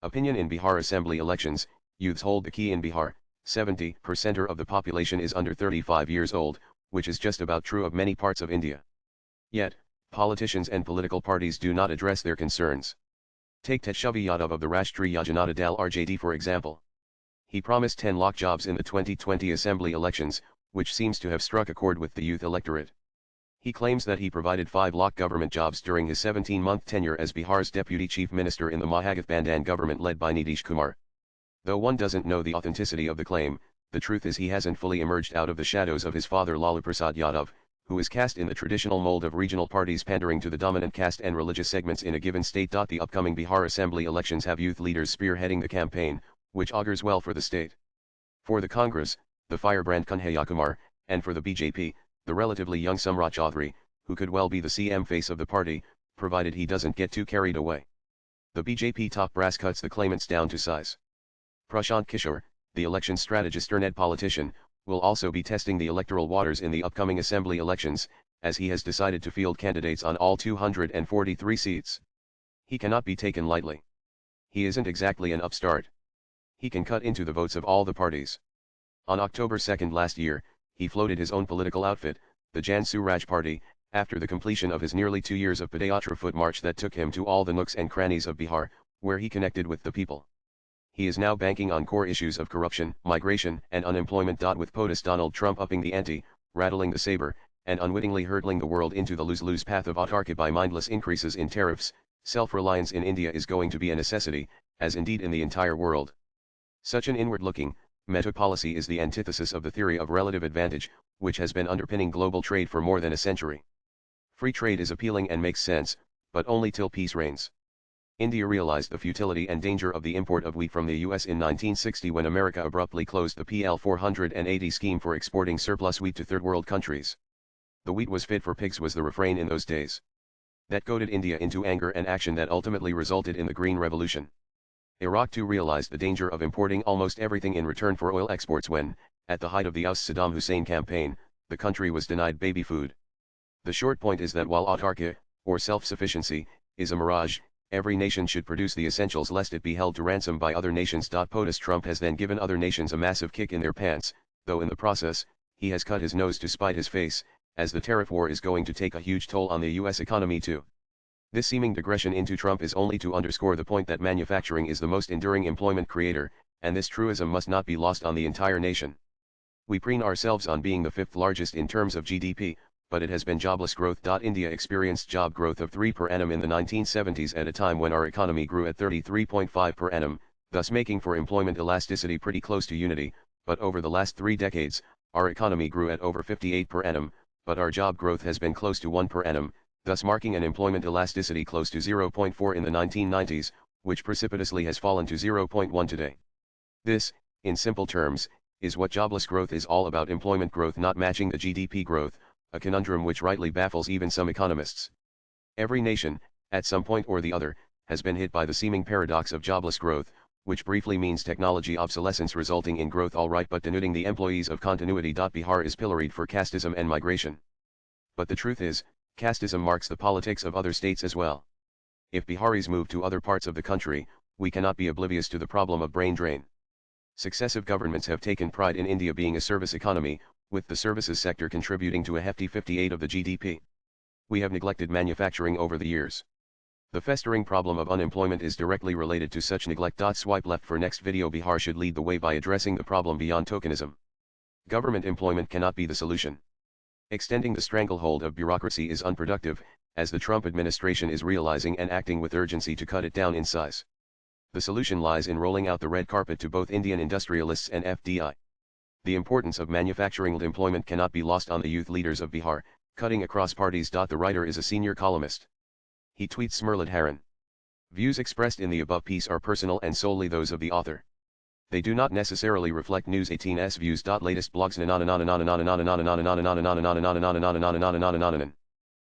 Opinion in Bihar Assembly elections, youths hold the key in Bihar, 70% of the population is under 35 years old, which is just about true of many parts of India. Yet, politicians and political parties do not address their concerns. Take Tejshvi Yadav of the Rashtriya Janata Dal RJD for example. He promised 10 lakh jobs in the 2020 Assembly elections, which seems to have struck a chord with the youth electorate. He claims that he provided 5 lakh government jobs during his 17-month tenure as Bihar's deputy chief minister in the Mahagathbandhan government led by Nitish Kumar. Though one doesn't know the authenticity of the claim, the truth is he hasn't fully emerged out of the shadows of his father Lalu Prasad Yadav, who is cast in the traditional mold of regional parties pandering to the dominant caste and religious segments in a given state. The upcoming Bihar Assembly elections have youth leaders spearheading the campaign, which augurs well for the state. For the Congress, the firebrand Kanhaiya Kumar, and for the BJP, the relatively young Samrat Chaudhary, who could well be the CM face of the party, provided he doesn't get too carried away. The BJP top brass cuts the claimants down to size. Prashant Kishore, the election strategist turned politician, will also be testing the electoral waters in the upcoming assembly elections, as he has decided to field candidates on all 243 seats. He cannot be taken lightly. He isn't exactly an upstart. He can cut into the votes of all the parties. On October 2 last year, he floated his own political outfit, the Jan Suraj Party, after the completion of his nearly 2 years of Padayatra foot march that took him to all the nooks and crannies of Bihar, where he connected with the people. He is now banking on core issues of corruption, migration, and unemployment. With POTUS Donald Trump upping the ante, rattling the saber, and unwittingly hurtling the world into the lose-lose path of autarky by mindless increases in tariffs, self-reliance in India is going to be a necessity, as indeed in the entire world. Such an inward-looking, meta policy is the antithesis of the theory of relative advantage, which has been underpinning global trade for more than a century. Free trade is appealing and makes sense, but only till peace reigns. India realized the futility and danger of the import of wheat from the US in 1960 when America abruptly closed the PL 480 scheme for exporting surplus wheat to third-world countries. The wheat was fit for pigs was the refrain in those days. That goaded India into anger and action that ultimately resulted in the Green Revolution. Iraq too realized the danger of importing almost everything in return for oil exports when, at the height of the oust Saddam Hussein campaign, the country was denied baby food. The short point is that while autarky, or self-sufficiency, is a mirage, every nation should produce the essentials lest it be held to ransom by other nations. POTUS Trump has then given other nations a massive kick in their pants, though in the process, he has cut his nose to spite his face, as the tariff war is going to take a huge toll on the US economy too. This seeming digression into Trump is only to underscore the point that manufacturing is the most enduring employment creator, and this truism must not be lost on the entire nation. We preen ourselves on being the 5th largest in terms of GDP, but it has been jobless growth. India experienced job growth of 3 per annum in the 1970s at a time when our economy grew at 33.5 per annum, thus making for employment elasticity pretty close to unity, but over the last 3 decades, our economy grew at over 58 per annum, but our job growth has been close to 1 per annum, thus marking an employment elasticity close to 0.4 in the 1990s, which precipitously has fallen to 0.1 today. This, in simple terms, is what jobless growth is all about: employment growth not matching the GDP growth, a conundrum which rightly baffles even some economists. Every nation, at some point or the other, has been hit by the seeming paradox of jobless growth, which briefly means technology obsolescence resulting in growth all right but denuding the employees of continuity. Bihar is pilloried for casteism and migration. But the truth is, casteism marks the politics of other states as well. If Biharis move to other parts of the country, we cannot be oblivious to the problem of brain drain. Successive governments have taken pride in India being a service economy, with the services sector contributing to a hefty 58% of the GDP. We have neglected manufacturing over the years. The festering problem of unemployment is directly related to such neglect. Swipe left for next video. Bihar should lead the way by addressing the problem beyond tokenism. Government employment cannot be the solution. Extending the stranglehold of bureaucracy is unproductive, as the Trump administration is realizing and acting with urgency to cut it down in size. The solution lies in rolling out the red carpet to both Indian industrialists and FDI. The importance of manufacturing employment cannot be lost on the youth leaders of Bihar, cutting across parties. The writer is a senior columnist. He tweets Murlidharan. Views expressed in the above piece are personal and solely those of the author. They do not necessarily reflect News 18's views. Latest blogs